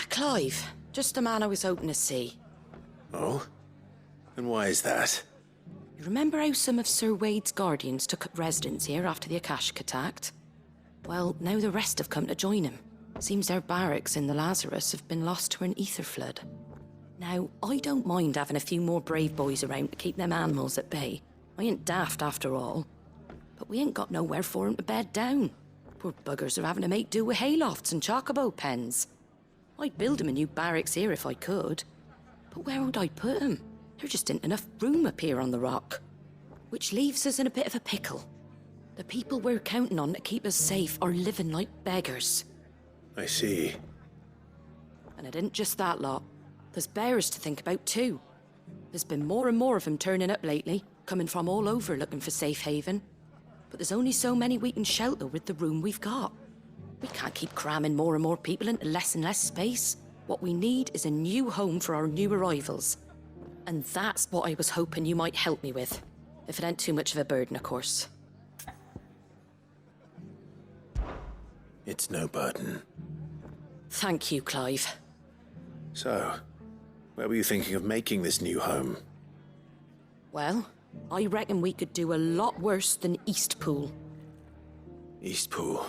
Clive. Just the man I was hoping to see. Oh? And why is that? You remember how some of Sir Wade's guardians took up residence here after the Akashic attacked? Well, now the rest have come to join him. Seems their barracks in the Lazarus have been lost to an ether flood. Now, I don't mind having a few more brave boys around to keep them animals at bay. I ain't daft after all. But we ain't got nowhere for 'em to bed down. Poor buggers are having to make do with haylofts and chocobo pens. I'd build 'em a new barracks here if I could. But where would I put 'em? There just ain't enough room up here on the rock. Which leaves us in a bit of a pickle. The people we're counting on to keep us safe are living like beggars. I see. And it ain't just that lot. There's bears to think about too. There's been more and more of them turning up lately, coming from all over looking for safe haven. But there's only so many we can shelter with the room we've got. We can't keep cramming more and more people into less and less space. What we need is a new home for our new arrivals. And that's what I was hoping you might help me with. If it ain't too much of a burden, of course. It's no burden. Thank you, Clive. So, where were you thinking of making this new home? Well, I reckon we could do a lot worse than Eastpool. Eastpool.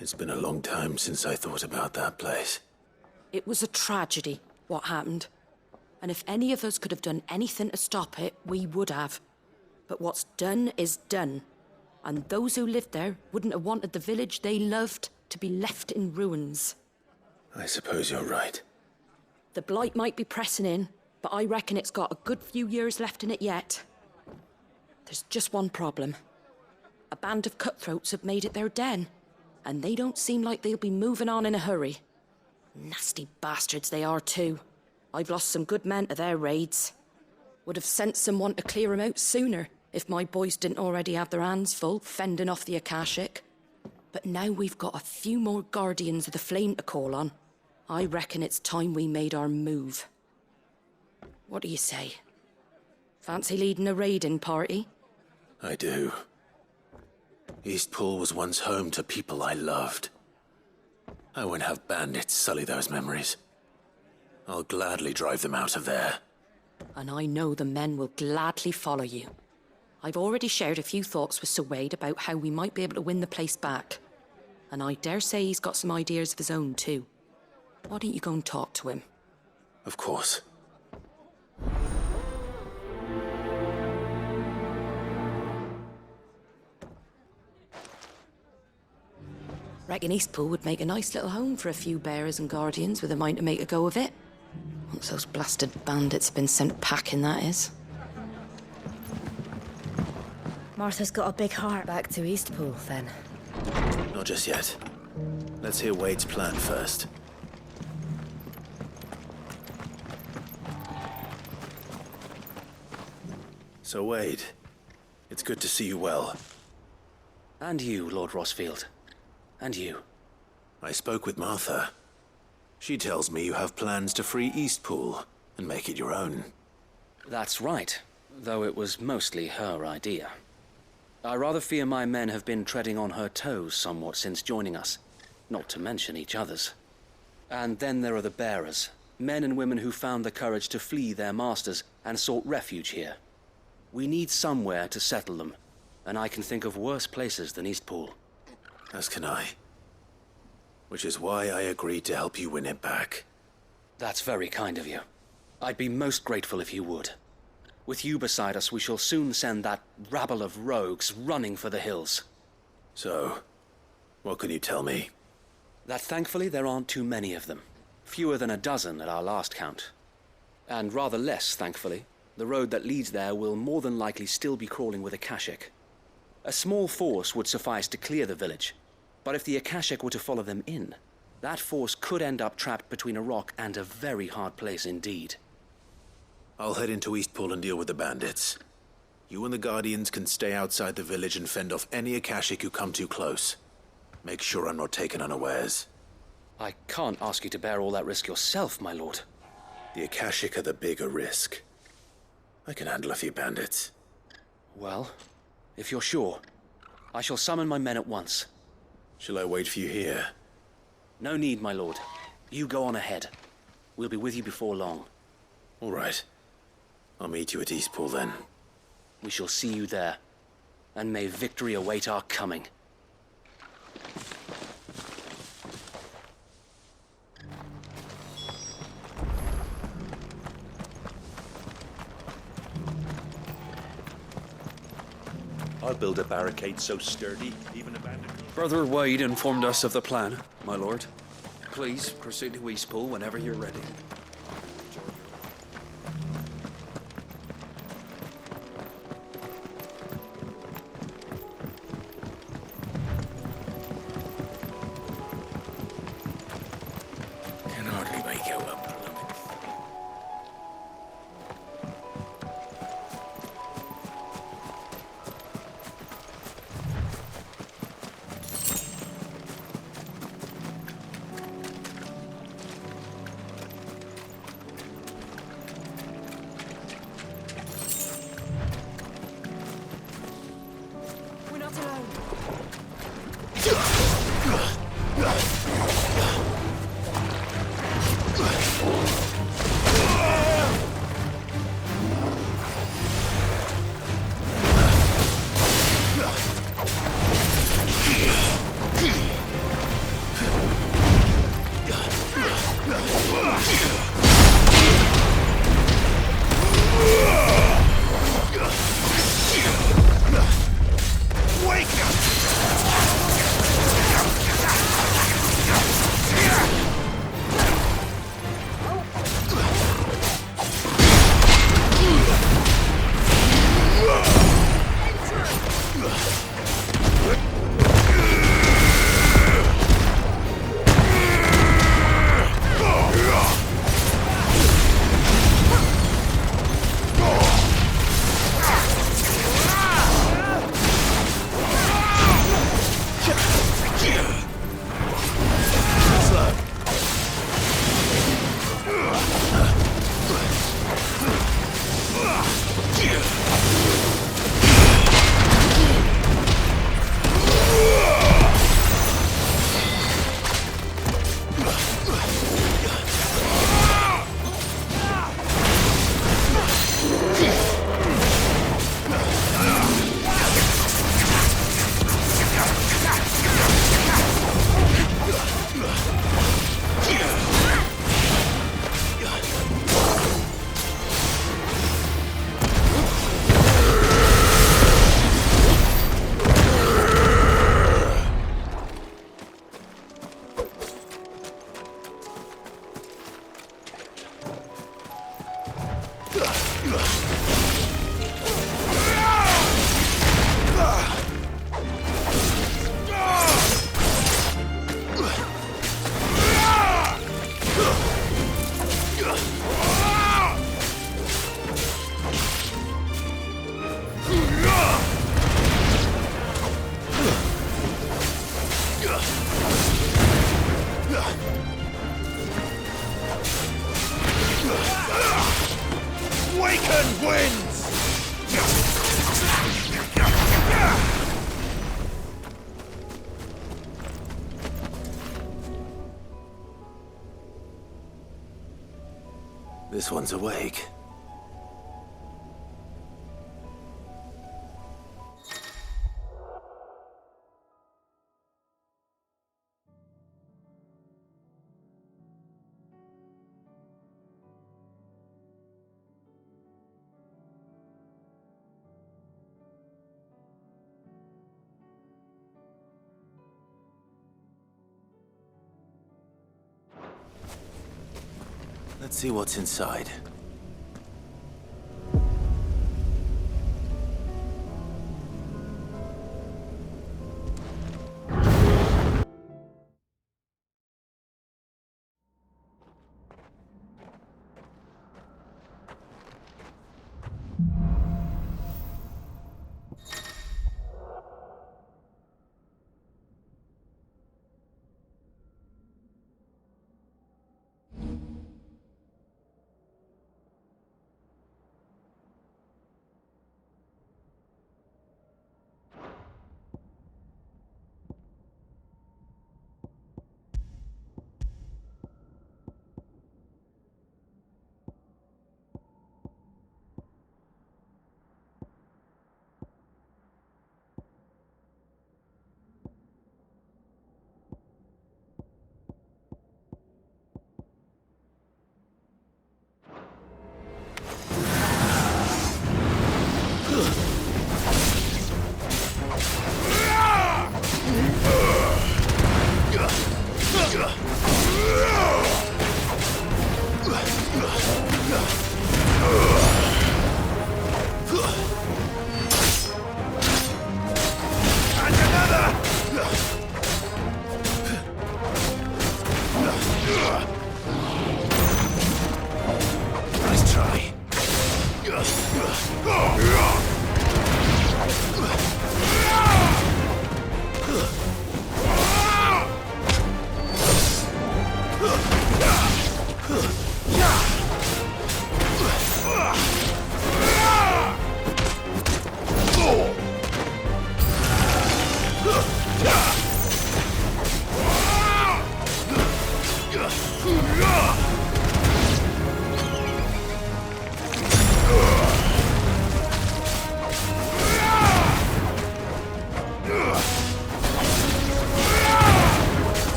It's been a long time since I thought about that place. It was a tragedy, what happened. And if any of us could have done anything to stop it, we would have. But what's done is done. And those who lived there wouldn't have wanted the village they loved to be left in ruins. I suppose you're right. The blight might be pressing in, but I reckon it's got a good few years left in it yet. There's just one problem. A band of cutthroats have made it their den, and they don't seem like they'll be moving on in a hurry. Nasty bastards they are too. I've lost some good men to their raids. Would have sent someone to clear 'em out sooner if my boys didn't already have their hands full fending off the Akashic. But now we've got a few more guardians of the flame to call on. I reckon it's time we made our move. What do you say? Fancy leading a raiding party? I do. Eastpool was once home to people I loved. I won't have bandits sully those memories. I'll gladly drive them out of there. And I know the men will gladly follow you. I've already shared a few thoughts with Sir Wade about how we might be able to win the place back. And I dare say he's got some ideas of his own too. Why don't you go and talk to him? Of course. Reckon Eastpool would make a nice little home for a few bearers and guardians with a mind to make a go of it. Once those blasted bandits have been sent packing, that is. Martha's got a big heart. Back to Eastpool, then. Not just yet. Let's hear Wade's plan first. So Wade, it's good to see you well. And you, Lord Rossfield. And you. I spoke with Martha. She tells me you have plans to free Eastpool and make it your own. That's right, though it was mostly her idea. I rather fear my men have been treading on her toes somewhat since joining us, not to mention each other's. And then there are the bearers, men and women who found the courage to flee their masters and sought refuge here. We need somewhere to settle them, and I can think of worse places than Eastpool. As can I. Which is why I agreed to help you win it back. That's very kind of you. I'd be most grateful if you would. With you beside us, we shall soon send that rabble of rogues running for the hills. So, what can you tell me? That thankfully there aren't too many of them. Fewer than a dozen at our last count. And rather less, thankfully. The road that leads there will more than likely still be crawling with Akashic. A small force would suffice to clear the village, but if the Akashic were to follow them in, that force could end up trapped between a rock and a very hard place indeed. I'll head into Eastpool and deal with the bandits. You and the Guardians can stay outside the village and fend off any Akashic who come too close. Make sure I'm not taken unawares. I can't ask you to bear all that risk yourself, my lord. The Akashic are the bigger risk. I can handle a few bandits. Well, if you're sure, I shall summon my men at once. Shall I wait for you here? No need, my lord. You go on ahead. We'll be with you before long. All right. I'll meet you at Eastpool then. We shall see you there. And may victory await our coming. I'll build a barricade so sturdy, even abandoned. Brother Wade informed us of the plan, my lord. Please proceed to Eastpool whenever you're ready. Can hardly make out what We're not alone. Waken wins! This one's awake. Let's see what's inside.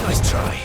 Nice try.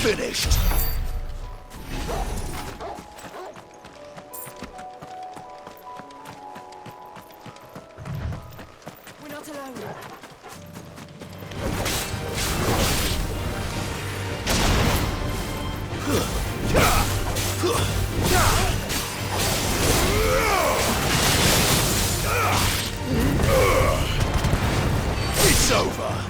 Finished. We're not alone. It's over.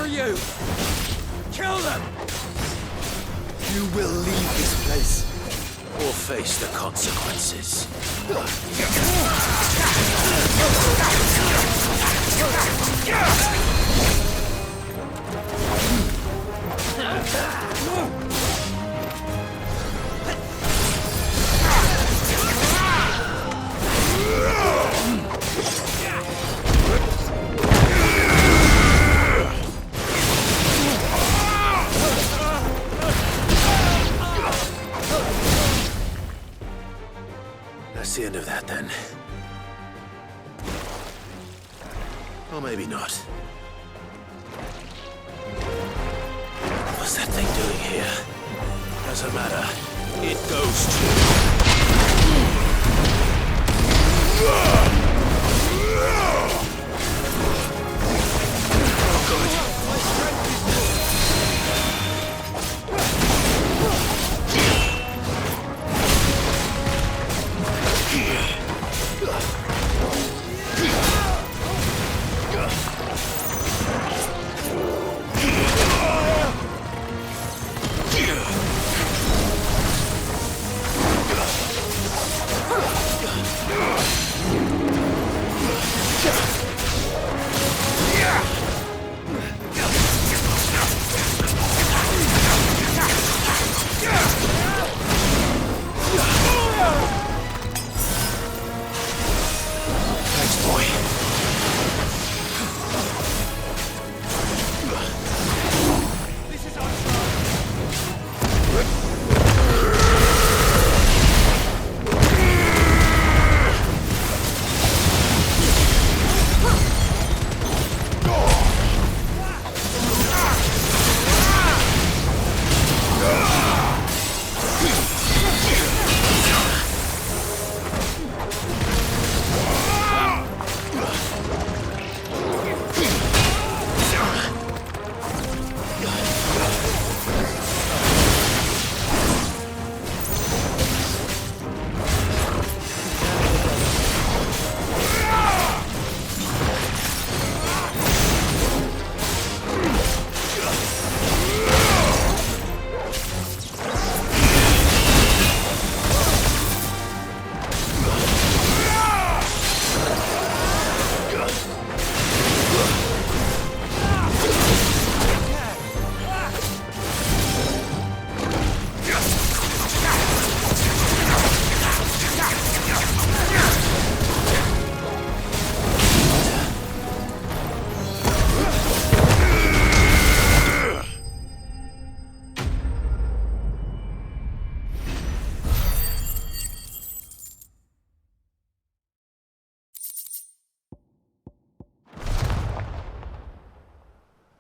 You! Kill them! You will leave this place or face the consequences. the end of that, then. Or maybe not. What's that thing doing here? Doesn't matter. It goes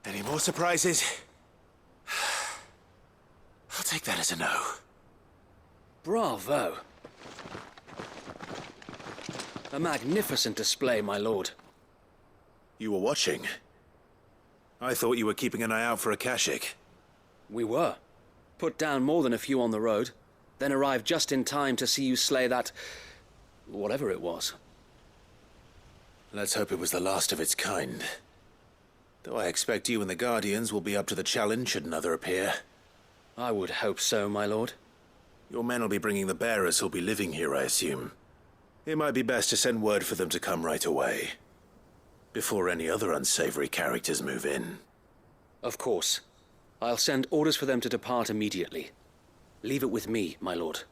Any more surprises? I'll take that as a no. Bravo. A magnificent display, my lord. You were watching. I thought you were keeping an eye out for a Kashik. We were. Put down more than a few on the road, then arrived just in time to see you slay that... whatever it was. Let's hope it was the last of its kind. Though I expect you and the Guardians will be up to the challenge should another appear. I would hope so, my lord. Your men will be bringing the bearers who'll be living here, I assume. It might be best to send word for them to come right away, before any other unsavory characters move in. Of course. I'll send orders for them to depart immediately. Leave it with me, my lord.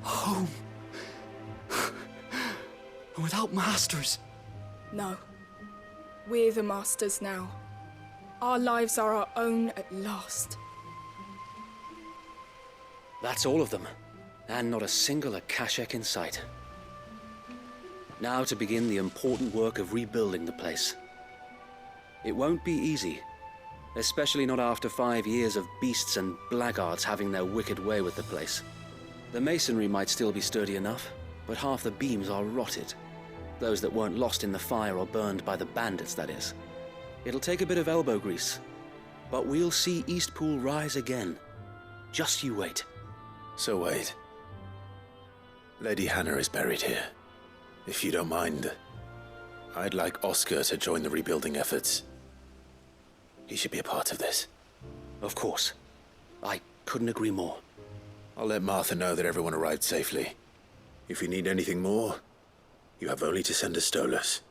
Home. Without masters. No. We're the masters now. Our lives are our own at last. That's all of them, and not a single Akashek in sight. Now to begin the important work of rebuilding the place. It won't be easy, especially not after 5 years of beasts and blackguards having their wicked way with the place. The masonry might still be sturdy enough, but half the beams are rotted. Those that weren't lost in the fire or burned by the bandits, that is. It'll take a bit of elbow grease, but we'll see Eastpool rise again. Just you wait. So wait. Lady Hannah is buried here. If you don't mind, I'd like Oscar to join the rebuilding efforts. He should be a part of this. Of course. I couldn't agree more. I'll let Martha know that everyone arrived safely. If you need anything more, you have only to send a Stolas.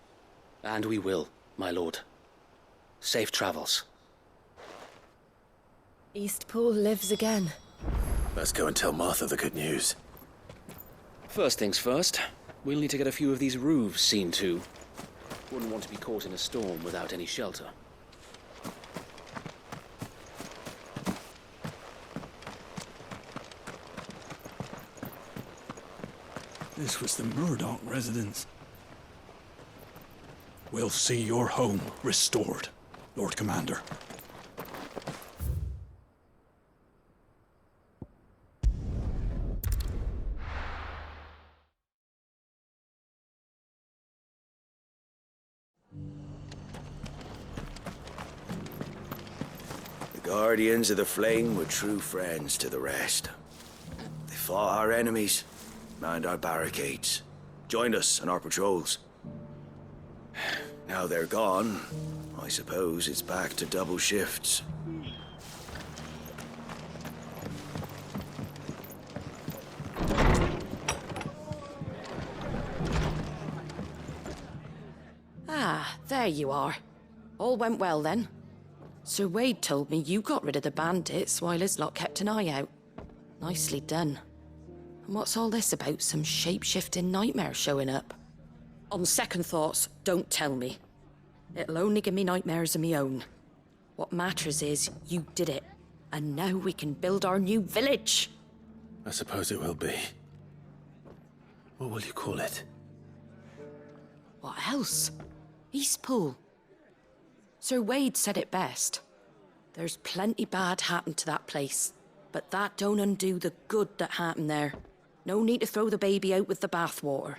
And we will, my lord. Safe travels. Eastpool lives again. Let's go and tell Martha the good news. First things first, we'll need to get a few of these roofs seen to. Wouldn't want to be caught in a storm without any shelter. This was the Murdoch residence. We'll see your home restored, Lord Commander. The Guardians of the Flame were true friends to the rest. They fought our enemies, manned our barricades, joined us on our patrols. Now they're gone, I suppose it's back to double shifts. Ah, there you are. All went well then. Sir Wade told me you got rid of the bandits while his lot kept an eye out. Nicely done. And what's all this about some shape-shifting nightmare showing up? On second thoughts, don't tell me. It'll only give me nightmares of me own. What matters is you did it. And now we can build our new village. I suppose it will be. What will you call it? What else? Eastpool. Sir Wade said it best. There's plenty bad happened to that place, but that don't undo the good that happened there. No need to throw the baby out with the bathwater.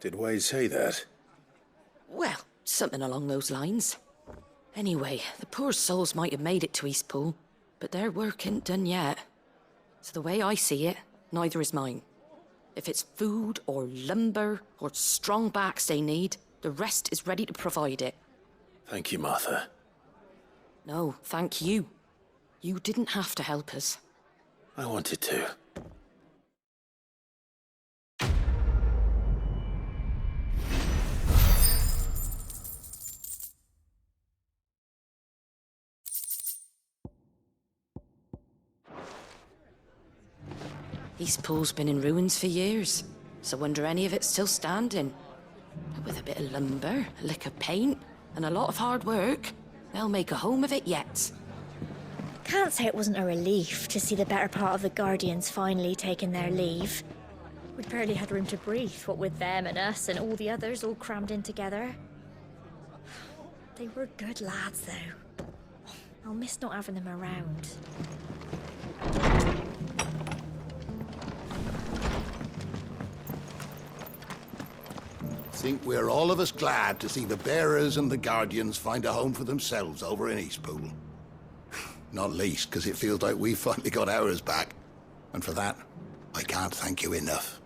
Did Wade say that? Well, something along those lines. Anyway, the poor souls might have made it to Eastpool, but their work ain't done yet. So the way I see it, neither is mine. If it's food or lumber or strong backs they need, the rest is ready to provide it. Thank you, Martha. No, thank you. You didn't have to help us. I wanted to. Eastpool's been in ruins for years, so wonder any of it's still standing. But with a bit of lumber, a lick of paint, and a lot of hard work, they'll make a home of it yet. Can't say it wasn't a relief to see the better part of the Guardians finally taking their leave. We barely had room to breathe, what with them and us and all the others all crammed in together. They were good lads, though. I'll miss not having them around. Think we're all of us glad to see the Bearers and the Guardians find a home for themselves over in Eastpool. Not least because it feels like we've finally got ours back. And for that, I can't thank you enough.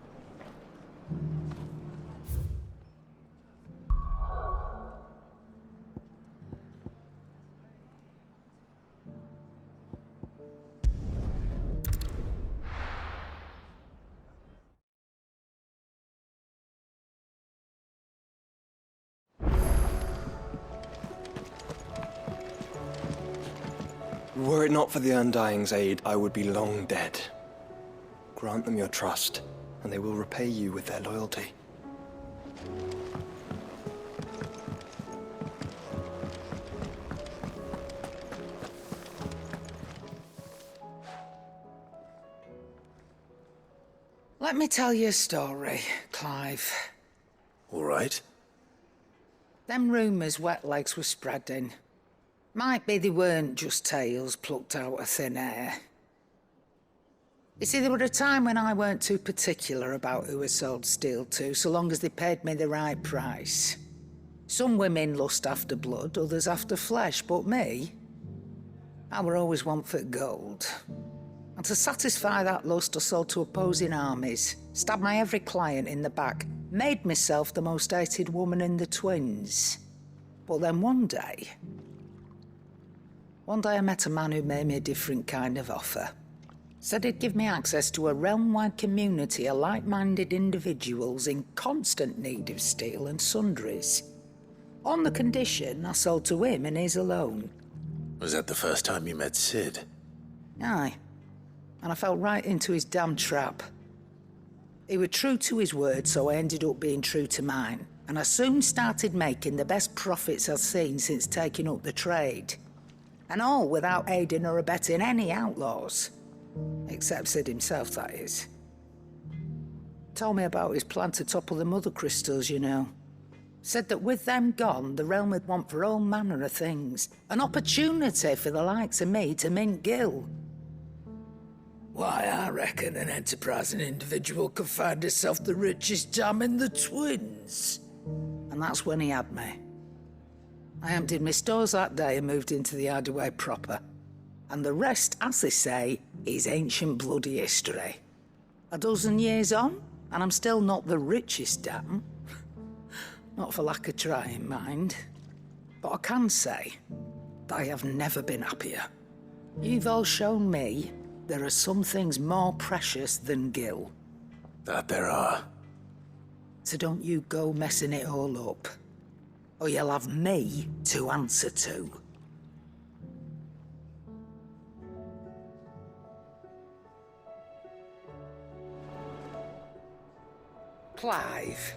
Were it not for the Undying's aid, I would be long dead. Grant them your trust, and they will repay you with their loyalty. Let me tell you a story, Clive. All right. Them rumours Wetlegs were spreading. Might be they weren't just tales plucked out of thin air. You see, there were a time when I weren't too particular about who I sold steel to, so long as they paid me the right price. Some women lust after blood, others after flesh, but me, I were always one for gold. And to satisfy that lust, I sold to opposing armies, stabbed my every client in the back, made myself the most hated woman in the twins. But then one day I met a man who made me a different kind of offer. Said he'd give me access to a realm-wide community of like-minded individuals in constant need of steel and sundries. On the condition I sold to him and his alone. Was that the first time you met Sid? Aye. And I fell right into his damn trap. He was true to his word, so I ended up being true to mine. And I soon started making the best profits I've seen since taking up the trade. And all without aiding or abetting any outlaws. Except Sid himself, that is. Told me about his plan to topple the mother crystals, you know. Said that with them gone, the realm would want for all manner of things. An opportunity for the likes of me to mint Gil. Why, I reckon an enterprising individual could find himself the richest dam in the Twins. And that's when he had me. I emptied my stores that day and moved into the Hideaway proper. And the rest, as they say, is ancient bloody history. A dozen years on, and I'm still not the richest dam. Not for lack of trying, mind. But I can say that I have never been happier. You've all shown me there are some things more precious than Gil. That there are. So don't you go messing it all up. Or you'll have me to answer to. Clive.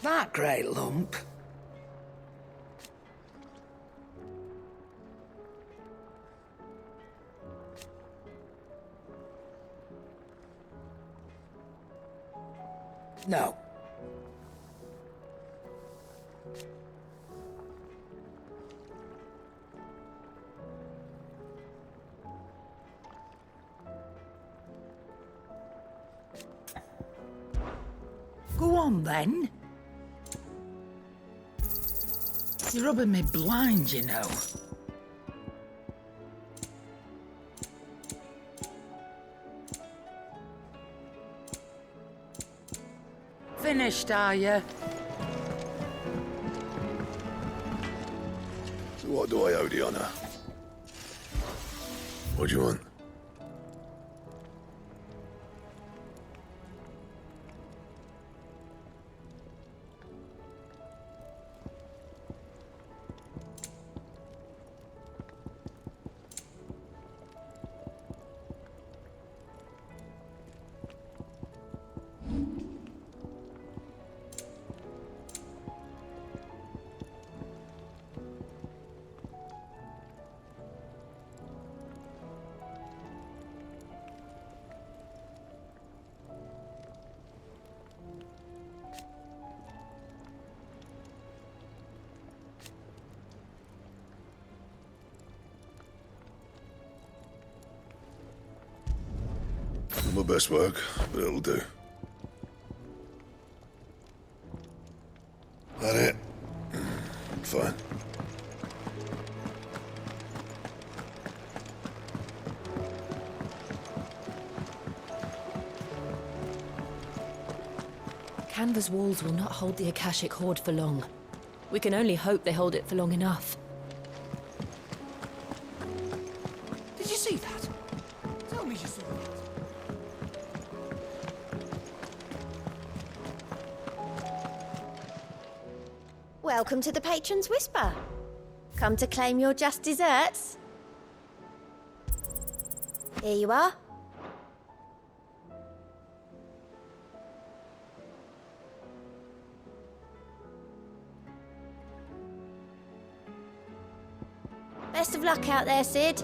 That great lump. No. Go on, then. You're rubbing me blind, you know. Finished, are you? So what do I owe the honor? What do you want? Not my best work, but it'll do. That it? Fine. Canva's walls will not hold the Akashic Horde for long. We can only hope they hold it for long enough. Did you see that? Tell me you saw that. Welcome to the Patron's Whisper. Come to claim your just desserts? Here you are. Best of luck out there, Sid.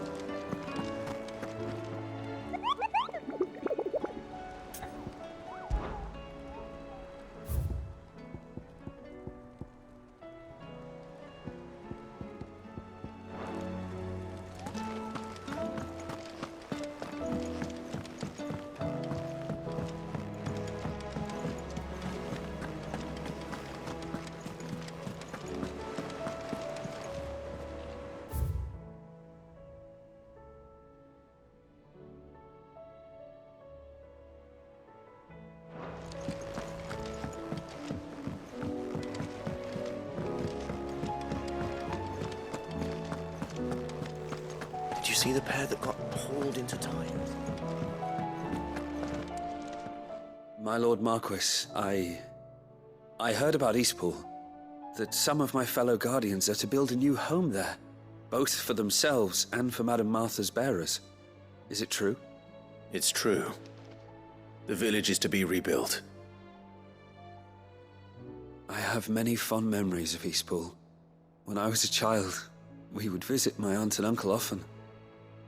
Did you see the pair that got hauled into time? My Lord Marquis, I heard about Eastpool. That some of my fellow Guardians are to build a new home there, both for themselves and for Madame Martha's bearers. Is it true? It's true. The village is to be rebuilt. I have many fond memories of Eastpool. When I was a child, we would visit my aunt and uncle often.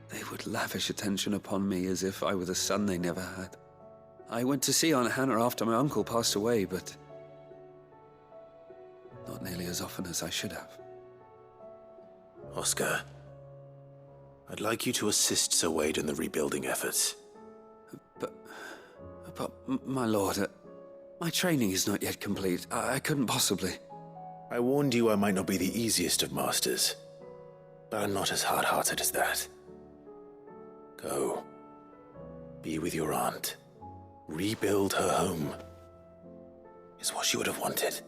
They would lavish attention upon me as if I were the son they never had. I went to see Aunt Hannah after my uncle passed away, but not nearly as often as I should have. Oscar, I'd like you to assist Sir Wade in the rebuilding efforts. But my lord, my training is not yet complete. I couldn't possibly. I warned you I might not be the easiest of masters, but I'm not as hard-hearted as that. Go. Be with your aunt. Rebuild her home. Is what she would have wanted.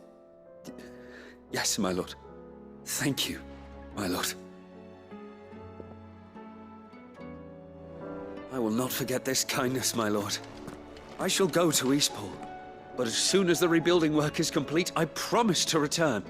Yes, my lord. Thank you, my lord. I will not forget this kindness, my lord. I shall go to Eastpool, but as soon as the rebuilding work is complete, I promise to return.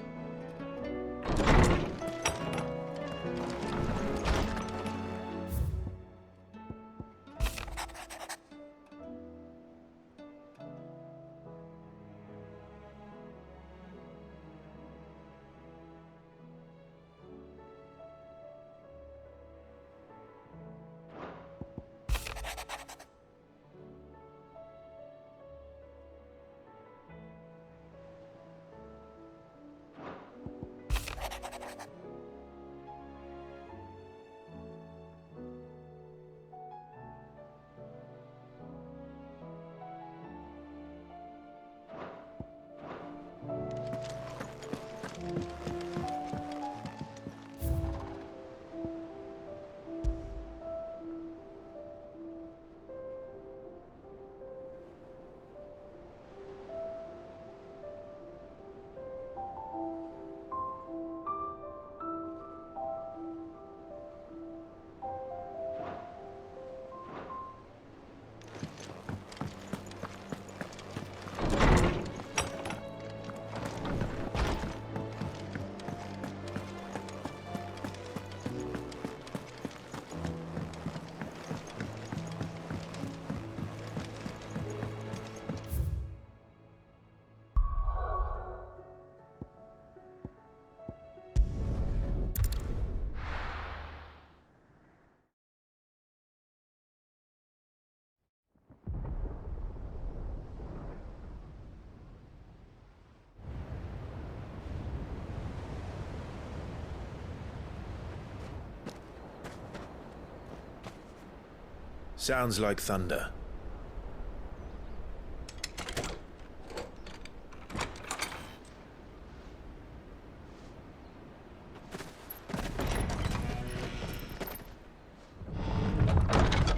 Sounds like thunder.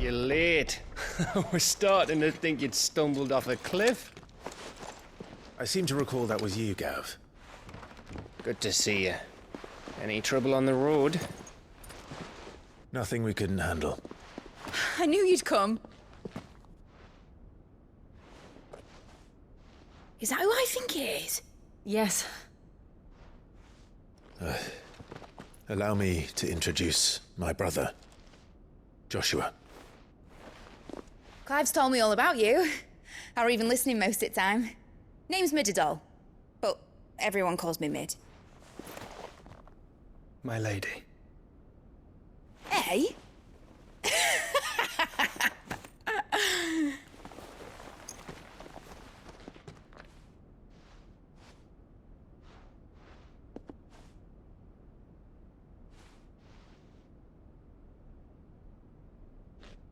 You're late. I was starting to think you'd stumbled off a cliff. I seem to recall that was you, Gav. Good to see you. Any trouble on the road? Nothing we couldn't handle. I knew you'd come. Is that who I think it is? Yes. Allow me to introduce my brother, Joshua. Clive's told me all about you. Or even listening most of the time. Name's Midadol, but everyone calls me Mid. My lady. Eh?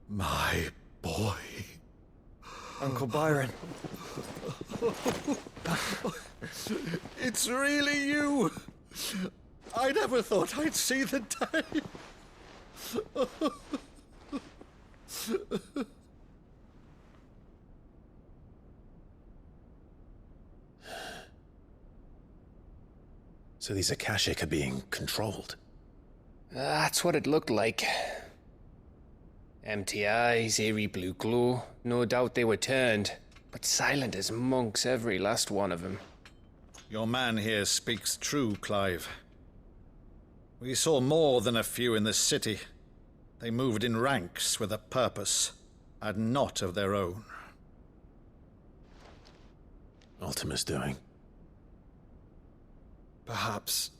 My boy. Uncle Byron. It's really you. I never thought I'd see the day. So these Akashic are being controlled. That's what it looked like. Empty eyes, eerie blue glow. No doubt they were turned, but silent as monks, every last one of them. Your man here speaks true, Clive. We saw more than a few in this city. They moved in ranks with a purpose, and not of their own. Ultima's doing. Perhaps.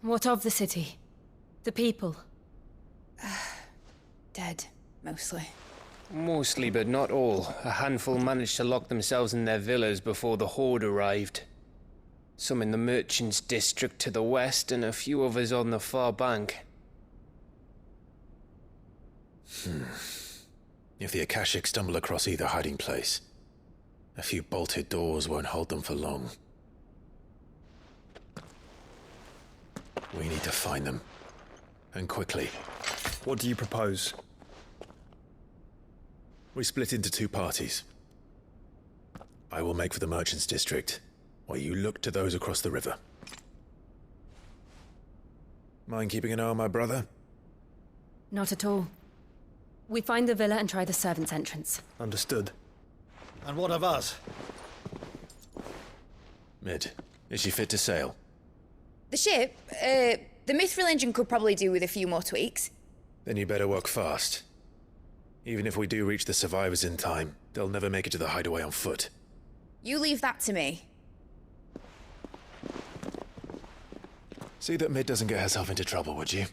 What of the city? The people? Dead, mostly. Mostly, but not all. A handful managed to lock themselves in their villas before the Horde arrived. Some in the merchants' district to the west, and a few others on the far bank. If the Akashic stumble across either hiding place, a few bolted doors won't hold them for long. We need to find them. And quickly. What do you propose? We split into two parties. I will make for the merchants' district, while you look to those across the river. Mind keeping an eye on my brother? Not at all. We find the villa and try the servants' entrance. Understood. And what of us? Mid, is she fit to sail? The ship, the Mithril engine could probably do with a few more tweaks. Then you better work fast. Even if we do reach the survivors in time, they'll never make it to the hideaway on foot. You leave that to me. See that Mid doesn't get herself into trouble, would you?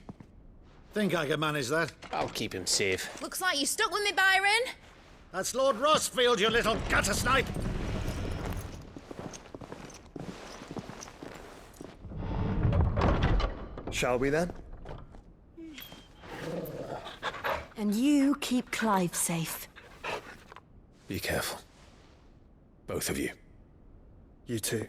Think I can manage that? I'll keep him safe. Looks like you stuck with me, Byron. That's Lord Rossfield, you little gutter snipe! Shall we then? And you keep Clive safe. Be careful. Both of you. You too.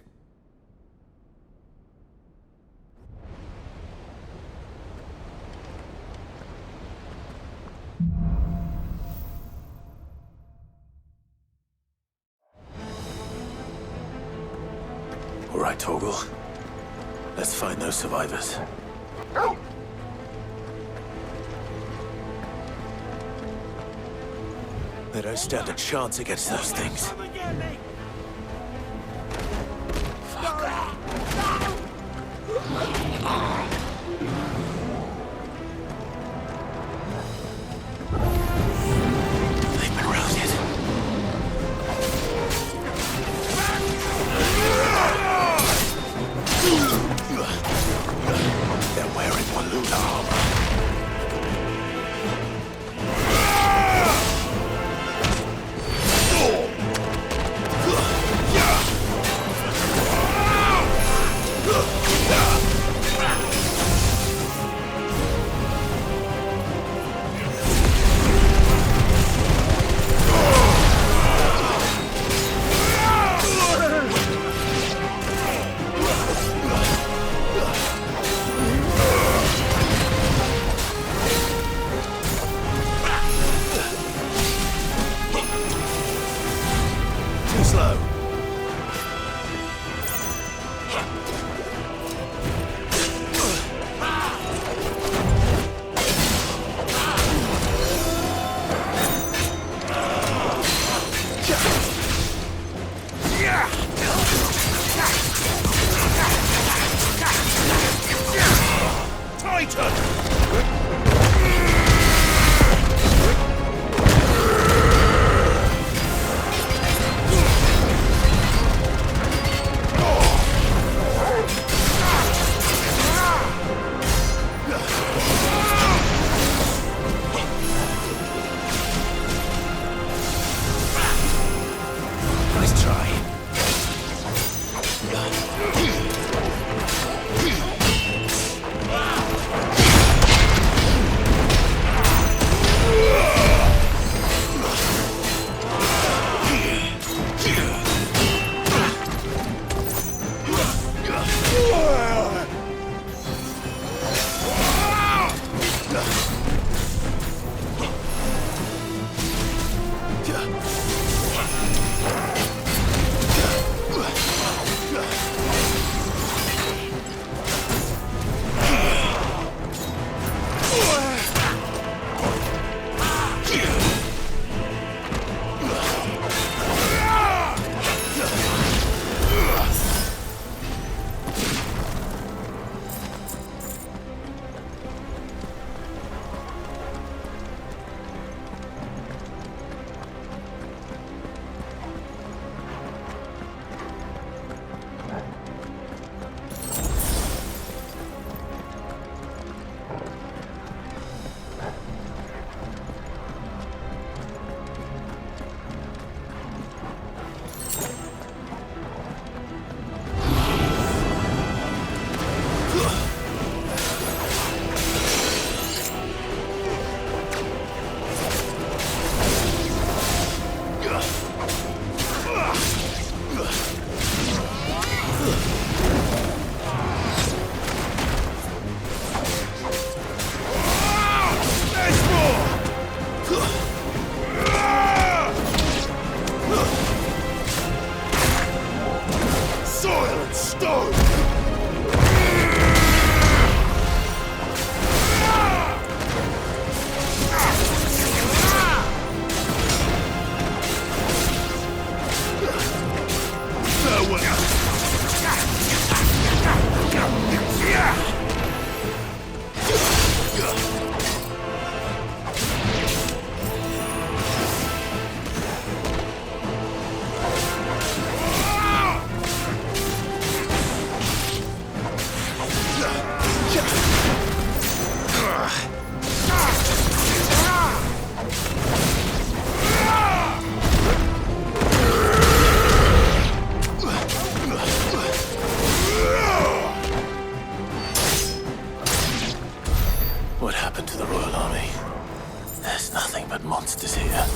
All right, Torgal. Let's find those survivors. They don't stand a chance against those things. They've been routed. They're wearing balloon armor. nothing but monsters here.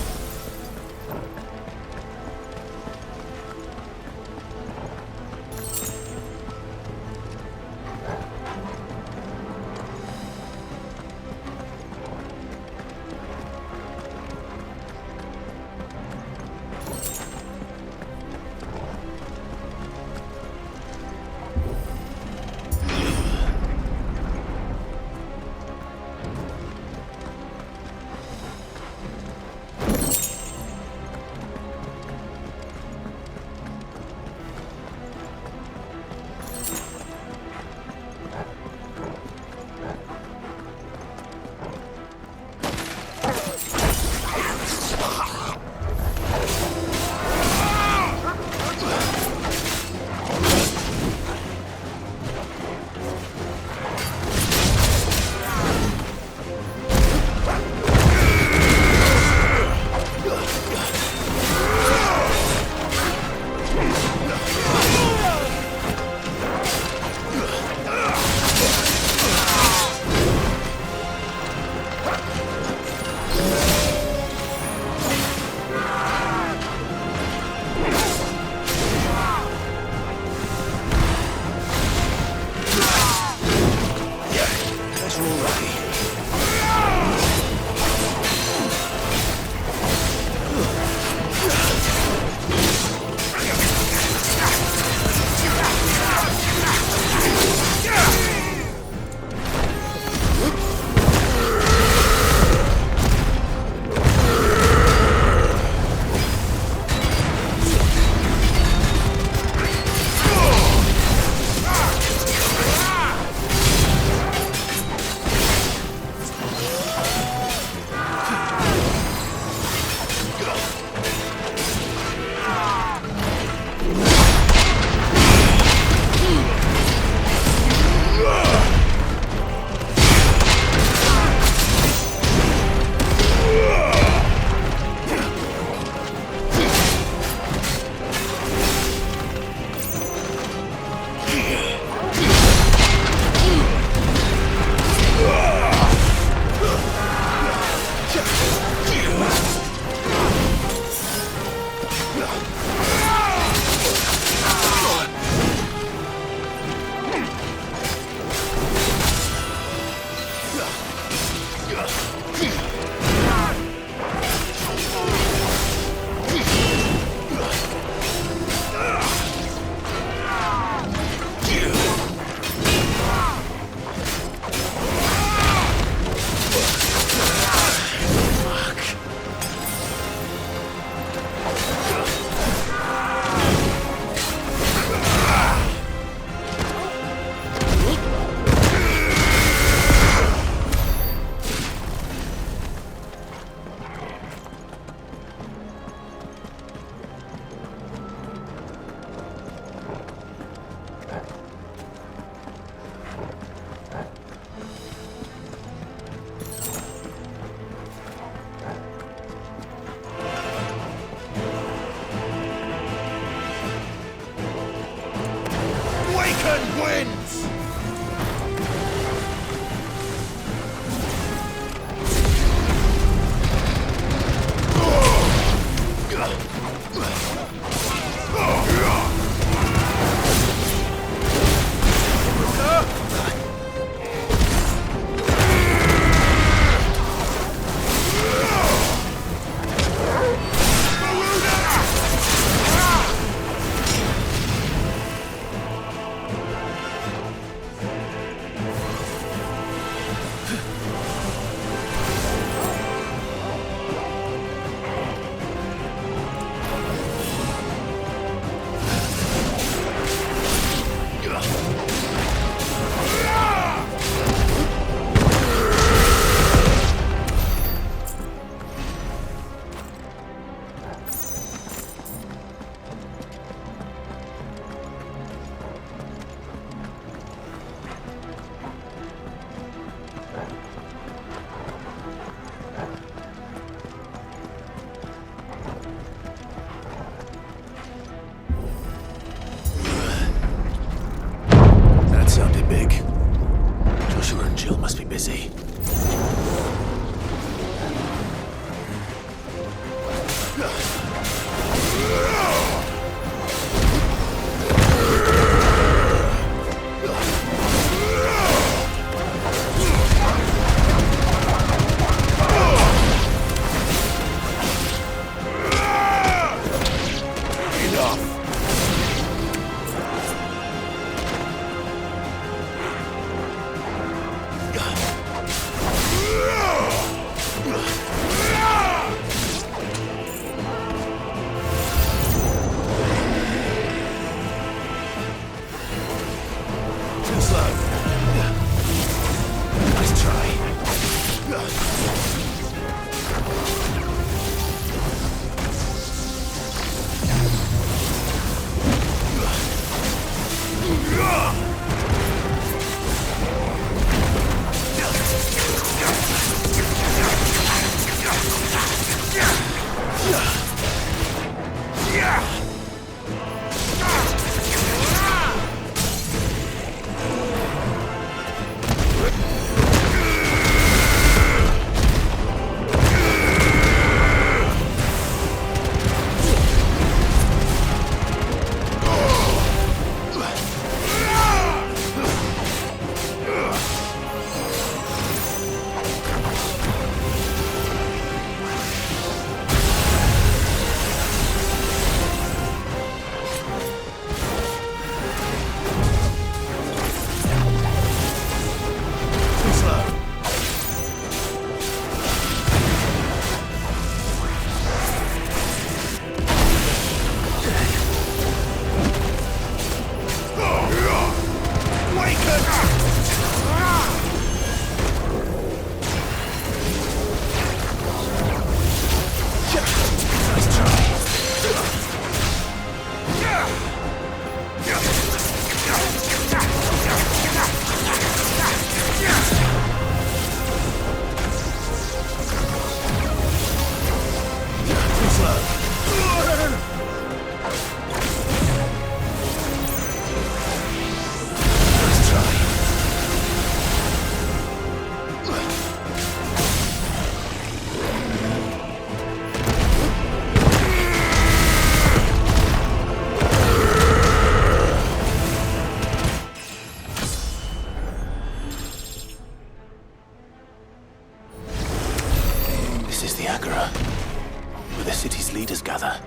the Agora, where the city's leaders gather.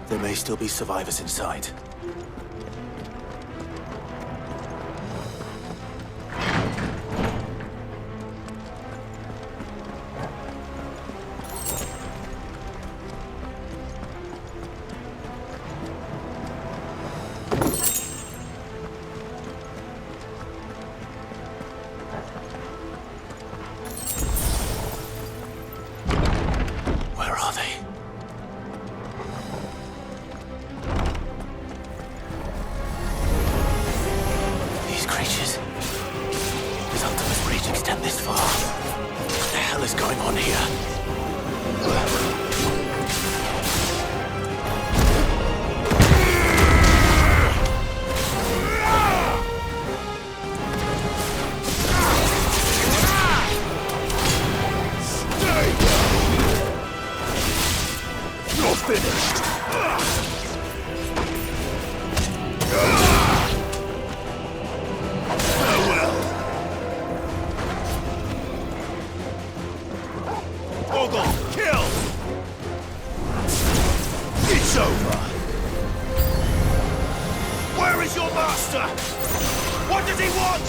There may still be survivors inside. Where are they? These creatures. Does Ultima's reach extend this far? What the hell is going on here? You're finished! Farewell! Ogre, kill! It's over! Where is your master? What does he want?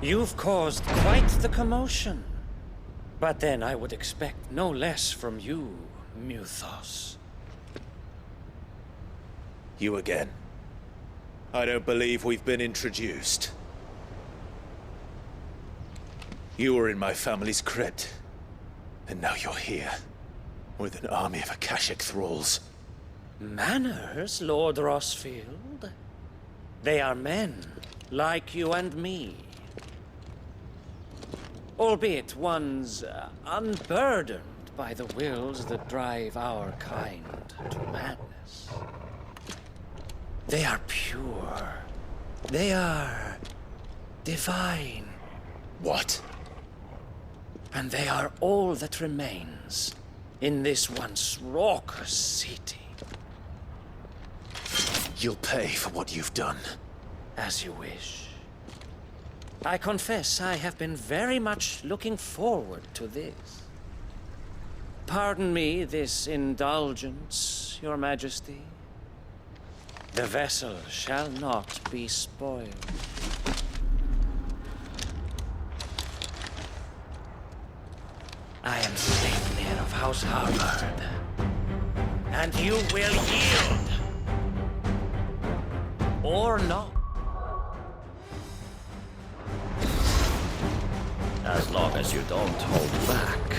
You've caused quite the commotion. But then I would expect no less from you, Muthos. You again. I don't believe we've been introduced. You were in my family's crypt, and now you're here, with an army of Akashic thralls. Manners, Lord Rossfield? They are men, like you and me. Albeit ones unburdened by the wills that drive our kind to madness. They are pure. They are divine. What? And they are all that remains in this once raucous city. You'll pay for what you've done. As you wish. I confess I have been very much looking forward to this. Pardon me this indulgence, Your Majesty. The vessel shall not be spoiled. I am Sleipnir of House Harvard, and you will yield. Or not. As long as you don't hold back.